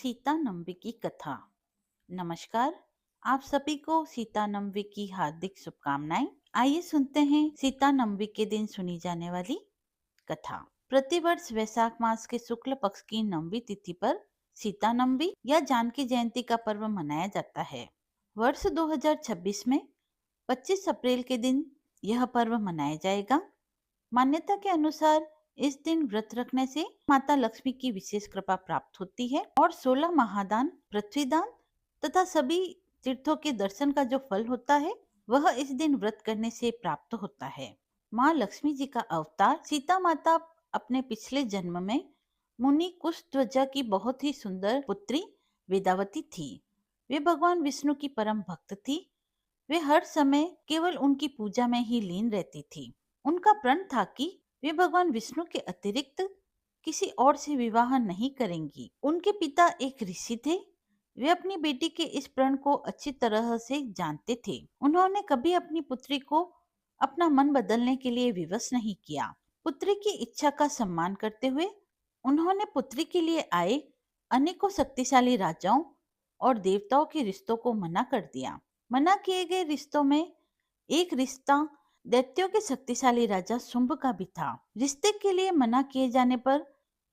सीता नंबी की कथा। नमस्कार, आप सभी को सीता नंबी की हार्दिक शुभकामनाएं। आइए सुनते हैं सीता नंबी के दिन सुनी जाने वाली कथा। प्रतिवर्ष वैशाख मास के शुक्ल पक्ष की नवमी तिथि पर सीता नंबी या जानकी जयंती का पर्व मनाया जाता है। वर्ष 2026 में 25 अप्रैल के दिन यह पर्व मनाया जाएगा। मान्यता के अनुसार इस दिन व्रत रखने से माता लक्ष्मी की विशेष कृपा प्राप्त होती है और 16 महादान, पृथ्वी दान तथा सभी तीर्थों के दर्शन का जो फल होता है वह इस दिन व्रत करने से प्राप्त होता है। माँ लक्ष्मी जी का अवतार सीता माता अपने पिछले जन्म में मुनि कुशध्वजा की बहुत ही सुंदर पुत्री वेदावती थी। वे भगवान विष्णु की परम भक्त थी। वे हर समय केवल उनकी पूजा में ही लीन रहती थी। उनका प्रण था कि वे भगवान विष्णु के अतिरिक्त किसी और से विवाह नहीं करेंगी। उनके पिता एक ऋषि थे। वे अपनी बेटी के इस प्रण को अच्छी तरह से जानते थे। उन्होंने कभी अपनी पुत्री को अपना मन बदलने के लिए विवश नहीं किया। पुत्री की इच्छा का सम्मान करते हुए उन्होंने पुत्री के लिए आए अनेकों शक्तिशाली राजाओं और देवताओं के रिश्तों को मना कर दिया। मना किए गए रिश्तों में एक रिश्ता दैत्यों के शक्तिशाली राजा शुंभ का भी था। रिश्ते के लिए मना किए जाने पर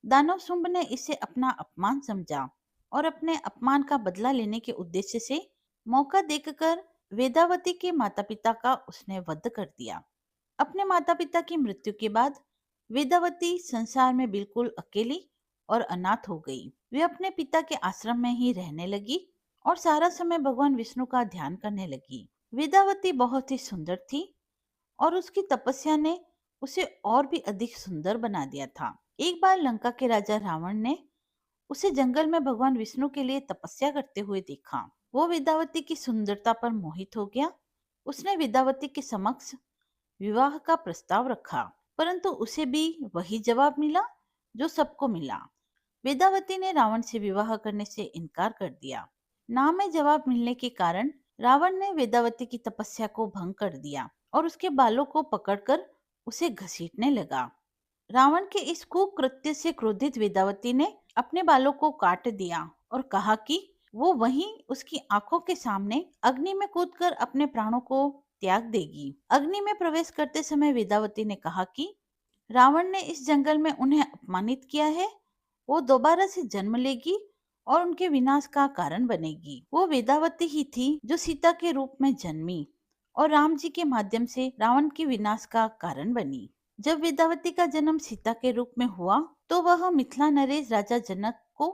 दानव शुंभ ने इसे अपना अपमान समझा और अपने अपमान का बदला लेने के उद्देश्य से मौका देखकर वेदावती के माता पिता का उसने वध कर दिया। अपने माता पिता की मृत्यु के बाद वेदावती संसार में बिल्कुल अकेली और अनाथ हो गई। वे अपने पिता के आश्रम में ही रहने लगी और सारा समय भगवान विष्णु का ध्यान करने लगी। वेदावती बहुत ही सुंदर थी और उसकी तपस्या ने उसे और भी अधिक सुंदर बना दिया था। एक बार लंका के राजा रावण ने उसे जंगल में भगवान विष्णु के लिए तपस्या करते हुए देखा। वो वेदावती की सुंदरता पर मोहित हो गया। उसने वेदावती के समक्ष विवाह का प्रस्ताव रखा, परंतु उसे भी वही जवाब मिला जो सबको मिला। वेदावती ने रावण से विवाह करने से इनकार कर दिया। ना में जवाब मिलने के कारण रावण ने वेदावती की तपस्या को भंग कर दिया और उसके बालों को पकड़कर उसे घसीटने लगा। रावण के इस कुकृत्य से क्रोधित वेदावती ने अपने बालों को काट दिया और कहा कि वो वहीं उसकी आंखों के सामने अग्नि में कूदकर अपने प्राणों को त्याग देगी। अग्नि में प्रवेश करते समय वेदावती ने कहा कि रावण ने इस जंगल में उन्हें अपमानित किया है। वो दोबारा से जन्म लेगी और उनके विनाश का कारण बनेगी। वो वेदावती ही थी जो सीता के रूप में जन्मी और राम जी के माध्यम से रावण के विनाश का कारण बनी। जब वेदावती का जन्म सीता के रूप में हुआ तो वह मिथिला नरेश राजा जनक को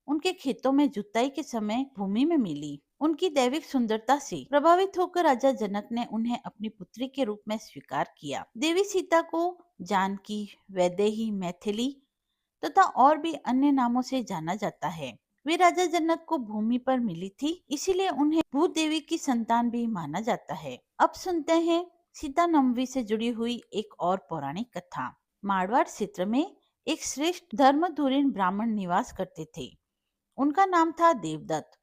उनके खेतों में जुताई के समय भूमि में मिली। उनकी दैविक सुंदरता से प्रभावित होकर राजा जनक ने उन्हें अपनी पुत्री के रूप में स्वीकार किया। देवी सीता को जानकी, वैदेही, मैथिली तथा और भी अन्य नामों से जाना जाता है। वे राजा जनक को भूमि पर मिली थी, इसीलिए उन्हें भूदेवी की संतान भी माना जाता है। अब सुनते हैं सीता नवमी से जुड़ी हुई एक और पौराणिक कथा। मारवाड़ क्षेत्र में एक श्रेष्ठ धर्मधुरीण ब्राह्मण निवास करते थे। उनका नाम था देवदत्त।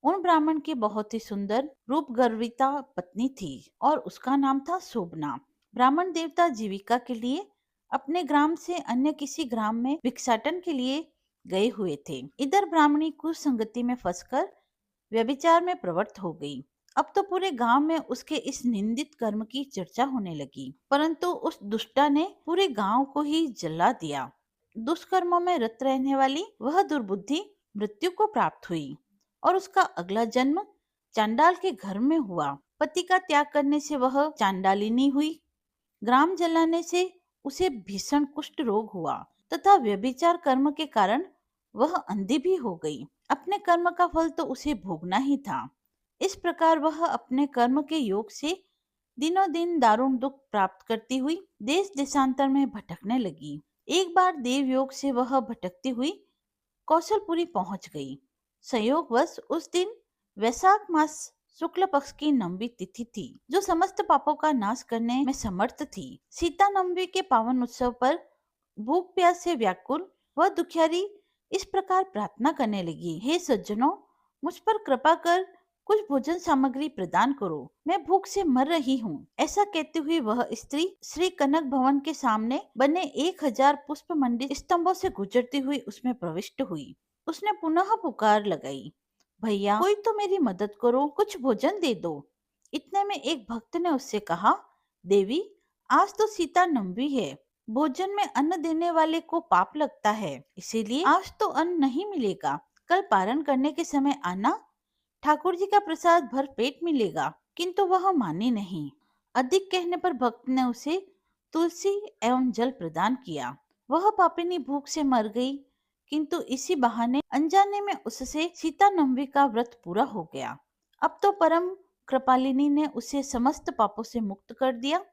उन ब्राह्मण की बहुत ही सुंदर रूप गर्विता पत्नी थी और उसका नाम था शोभना। ब्राह्मण देवता जीविका के लिए अपने ग्राम से अन्य किसी ग्राम में भिक्षाटन के लिए गए हुए थे। इधर ब्राह्मणी कुसंगति में फंसकर व्यभिचार में प्रवृत्त हो गई। अब तो पूरे गांव में उसके इस निंदित कर्म की चर्चा होने लगी, परंतु उस दुष्टा ने पूरे गांव को ही जला दिया। दुष्कर्मों में रत रहने वाली वह दुर्बुद्धि मृत्यु को प्राप्त हुई और उसका अगला जन्म चांडाल के घर में हुआ। पति का त्याग करने से वह चांडालिनी हुई। ग्राम जलाने से उसे भीषण कुष्ठ रोग हुआ तथा व्यभिचार कर्म के कारण वह अंधी भी हो गई। अपने कर्म का फल तो उसे भोगना ही था। इस प्रकार वह अपने कर्म के योग से दिनों दिन दारुण दुख प्राप्त करती हुई देश देशांतर में भटकने लगी। एक बार देव योग से वह भटकती हुई कौशलपुरी पहुंच गई। संयोगवश उस दिन वैशाख मास शुक्ल पक्ष की नवमी तिथि थी, जो समस्त पापों का नाश करने में समर्थ थी। सीता नवमी के पावन उत्सव पर भूख प्यास से व्याकुल वह दुखियारी इस प्रकार प्रार्थना करने लगी, हे सज्जनों, मुझ पर कृपा कर कुछ भोजन सामग्री प्रदान करो, मैं भूख से मर रही हूँ। ऐसा कहते हुए वह स्त्री श्री कनक भवन के सामने बने 1000 पुष्प मंडित स्तंभों से गुजरती हुई उसमें प्रविष्ट हुई। उसने पुनः पुकार लगाई, भैया कोई तो मेरी मदद करो, कुछ भोजन दे दो। इतने में एक भक्त ने उससे कहा, देवी आज तो सीता नवमी है, भोजन में अन्न देने वाले को पाप लगता है, इसीलिए आज तो अन्न नहीं मिलेगा। कल पारण करने के समय आना, ठाकुर जी का प्रसाद भर पेट मिलेगा। किंतु वह मानी नहीं। अधिक कहने पर भक्त ने उसे तुलसी एवं जल प्रदान किया। वह पापिनी भूख से मर गई, किंतु इसी बहाने अनजाने में उससे सीता नवमी का व्रत पूरा हो गया। अब तो परम कृपालिनी ने उसे समस्त पापों से मुक्त कर दिया।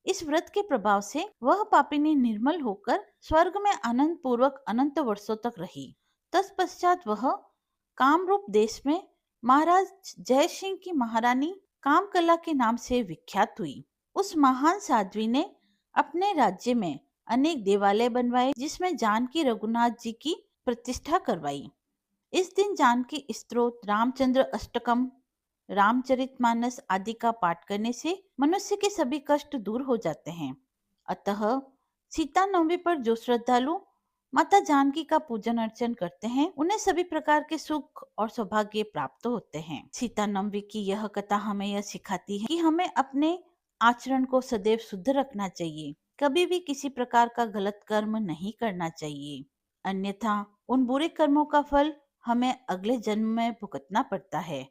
इस व्रत के प्रभाव से वह पापिनी निर्मल होकर स्वर्ग में आनंद पूर्वक अनंत वर्षों तक रही। तत्पश्चात वह कामरूप देश में महाराज जय सिंह की महारानी कामकला के नाम से विख्यात हुई। उस महान साध्वी ने अपने राज्य में अनेक देवालय बनवाए, जिसमें जानकी रघुनाथ जी की प्रतिष्ठा करवाई। इस दिन जानकी स्तोत्र, रामचंद्र अष्टकम, रामचरितमानस आदि का पाठ करने से मनुष्य के सभी कष्ट दूर हो जाते हैं। अतः सीता नवमी पर जो श्रद्धालु माता जानकी का पूजन अर्चन करते हैं, उन्हें सभी प्रकार के सुख और सौभाग्य प्राप्त होते हैं। सीता नवमी की यह कथा हमें यह सिखाती है कि हमें अपने आचरण को सदैव शुद्ध रखना चाहिए, कभी भी किसी प्रकार का गलत कर्म नहीं करना चाहिए, अन्यथा उन बुरे कर्मों का फल हमें अगले जन्म में भुगतना पड़ता है।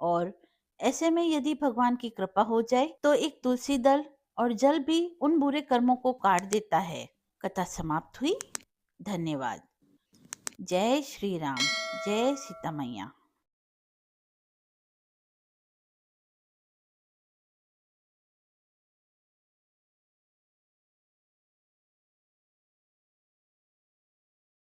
और ऐसे में यदि भगवान की कृपा हो जाए तो एक तुलसी दल और जल भी उन बुरे कर्मों को काट देता है। कथा समाप्त हुई। धन्यवाद। जय श्री राम। जय सीता मैया।